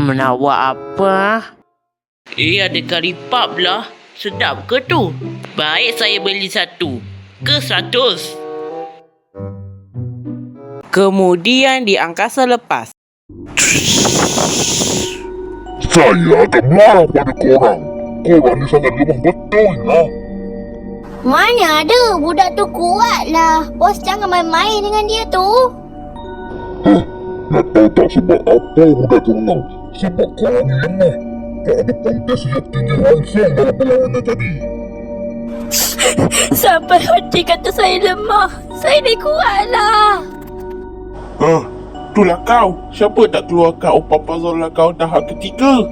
Nak buat apa? Ada kari pap lah. Sedap ke tu? Baik saya beli satu. Ke 100? Kemudian di angkasa lepas. Saya akan marah pada korang. Korang ni sangat lemah betul lah. Mana ada, budak tu kuat lah. Bos jangan main-main dengan dia tu. Nak tahu tak sebab apa budak tu menang? Sebab korang ni lemah. Tak ada kontes yang tinggi langsung dalam perlawanan tadi. Sampai hati kata saya lemah. Saya ni kuat lah. Itulah kau. Siapa tak keluarkan upah puzzle kau tahap ketiga?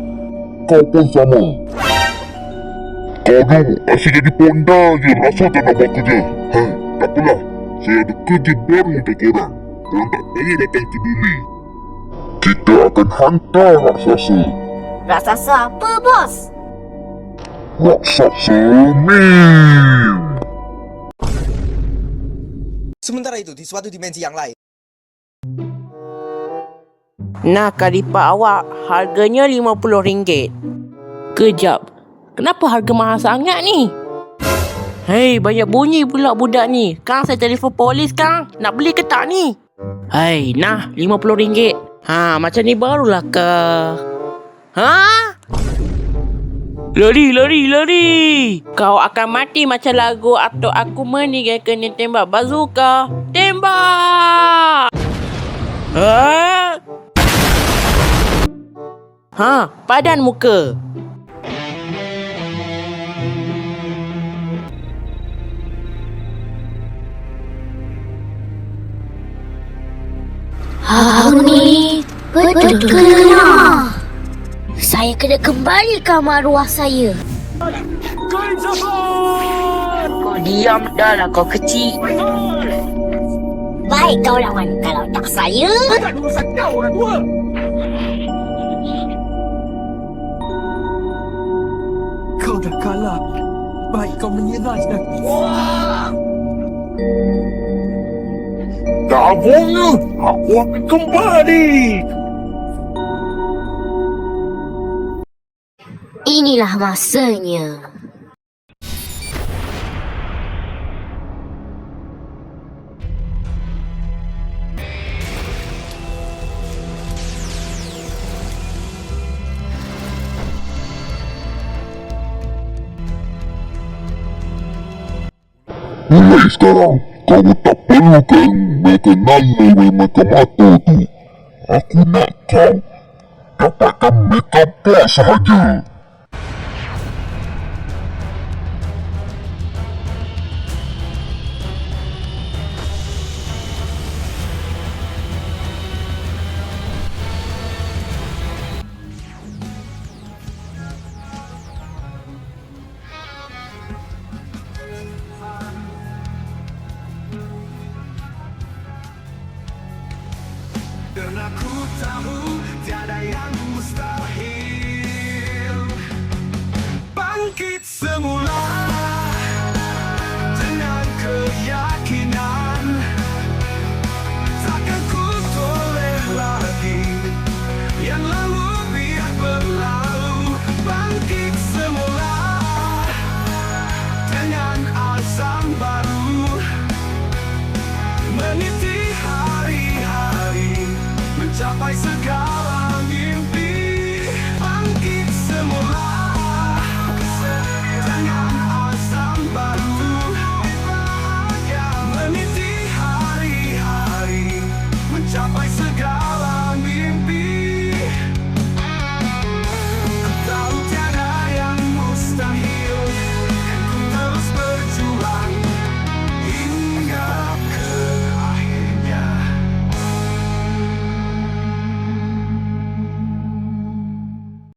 Kau pun sama. Kau ni asyik jadi ponda je rasa tak nak buat kerja. Takpelah. Saya ada kerja baru untuk korang. Korang tak payah datang ke bumi. Kita akan hantar raksasa. Raksasa apa, bos? Raksasa meme. Sementara itu, di suatu dimensi yang lain. Nah, kari pap awak harganya RM50. Kejap. Kenapa harga mahal sangat ni? Hei, banyak bunyi pula budak ni. Kang, saya telefon polis, Kang. Nak beli ke tak ni? Hei, nah, RM50. Macam ni barulah ke? Lari. Kau akan mati macam lagu atau aku meninggal kena tembak bazooka. Tembak! Padan muka. Aku ni betul kena. Saya kena kembalikan maruah saya. Kau diam dah lah, kau kecil. Baik kau lawan. Kalau tak saya... Kau dah kalah. Baik kau menyerah je. Tak boleh. Aku akan kembali. Inilah masanya. Mulai sekarang, kau tak perlukan mengenal mereka mata tu. Aku nak kau dapatkan makeup plus sahaja. Dan aku tahu tiada yang mustahil.